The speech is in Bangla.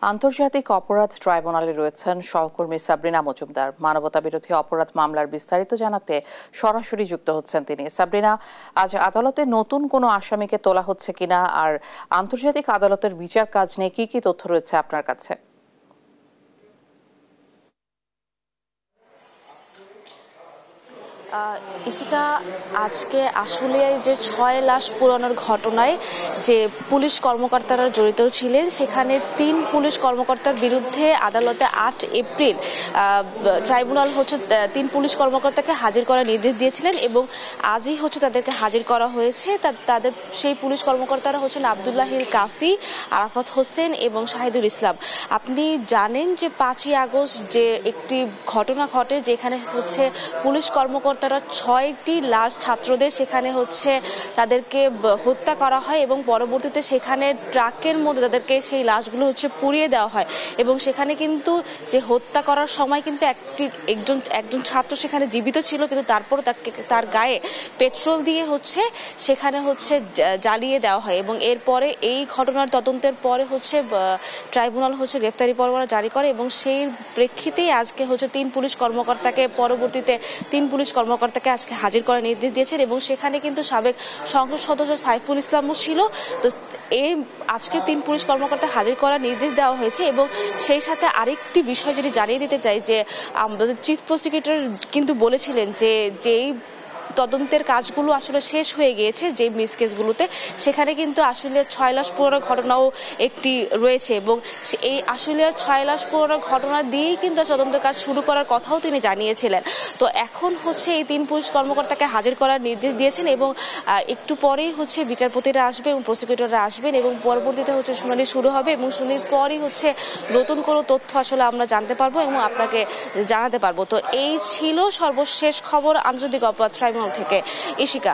আন্তর্জাতিক অপরাধ ট্রাইব্যুনালে রয়েছেন সহকর্মী সাবরিনা মজুমদার। মানবতাবিরোধী অপরাধ মামলার বিস্তারিত জানাতে সরাসরি যুক্ত হচ্ছেন তিনি। সাবরিনা, আজ আদালতে নতুন কোনো আসামিকে তোলা হচ্ছে কিনা, আর আন্তর্জাতিক আদালতের বিচার কাজ নিয়ে কি কি তথ্য রয়েছে আপনার কাছে? ইশিকা, আজকে আসলে যে 6 লাশ পোড়ানোর ঘটনায় যে পুলিশ কর্মকর্তারা জড়িত ছিলেন, সেখানে 3 পুলিশ কর্মকর্তার বিরুদ্ধে আদালতে 8 এপ্রিল ট্রাইব্যুনাল 3 পুলিশ কর্মকর্তাকে হাজির করার নির্দেশ দিয়েছিলেন এবং আজই তাদেরকে হাজির করা হয়েছে। তাদের সেই পুলিশ কর্মকর্তারা হচ্ছেন আব্দুল্লাহিল কাফি, আরাফাত হোসেন এবং শাহিদুল ইসলাম। আপনি জানেন যে 5ই আগস্ট যে একটি ঘটনা ঘটে, যেখানে পুলিশ কর্মকর্তারা 6টি লাশ ছাত্রদের সেখানে তাদেরকে হত্যা করা হয় এবং পরবর্তীতে সেখানে ট্রাকের মধ্যে তাদেরকে সেই লাশগুলো পুড়িয়ে দেওয়া হয়। এবং সেখানে কিন্তু যে হত্যা করার সময় কিন্তু একজন ছাত্র সেখানে জীবিত ছিল, কিন্তু তারপর তার গায়ে পেট্রোল দিয়ে সেখানে জ্বালিয়ে দেওয়া হয়। এবং এরপরে এই ঘটনার তদন্তের পরে ট্রাইব্যুনাল গ্রেফতারি পরোয়ানা জারি করে এবং সেই প্রেক্ষিতেই আজকে 3 পুলিশ কর্মকর্তাকে আজকে হাজির করার নির্দেশ দিয়েছেন। এবং সেখানে কিন্তু সাবেক সংসদ সদস্য সাইফুল ইসলামও ছিল। তো আজকে 3 পুলিশ কর্মকর্তা হাজির করার নির্দেশ দেওয়া হয়েছে। এবং সেই সাথে আরেকটি বিষয় যেটি জানিয়ে দিতে চাই, যে আমাদের চিফ প্রসিকিউটর কিন্তু বলেছিলেন যে যেই তদন্তের কাজগুলো শেষ হয়ে গিয়েছে যে মিস কেসগুলোতে, সেখানে কিন্তু 6 লাশ পোড়ানোর ঘটনাও একটি রয়েছে এবং এই 6 লাশ পোড়ানোর ঘটনা দিয়েই কিন্তু তদন্ত কাজ শুরু করার কথাও তিনি জানিয়েছিলেন। তো এখন এই 3 পুলিশ কর্মকর্তাকে হাজির করার নির্দেশ দিয়েছেন এবং একটু পরেই বিচারপতিরা আসবে এবং প্রসিকিউটররা আসবেন এবং পরবর্তীতে শুনানি শুরু হবে এবং শুনানির পরই নতুন কোনো তথ্য আমরা জানতে পারবো এবং আপনাকে জানাতে পারবো। তো এই ছিল সর্বশেষ খবর আন্তর্জাতিক অপরাধ ট্রাইব্যুনাল থেকে। ইশিকা।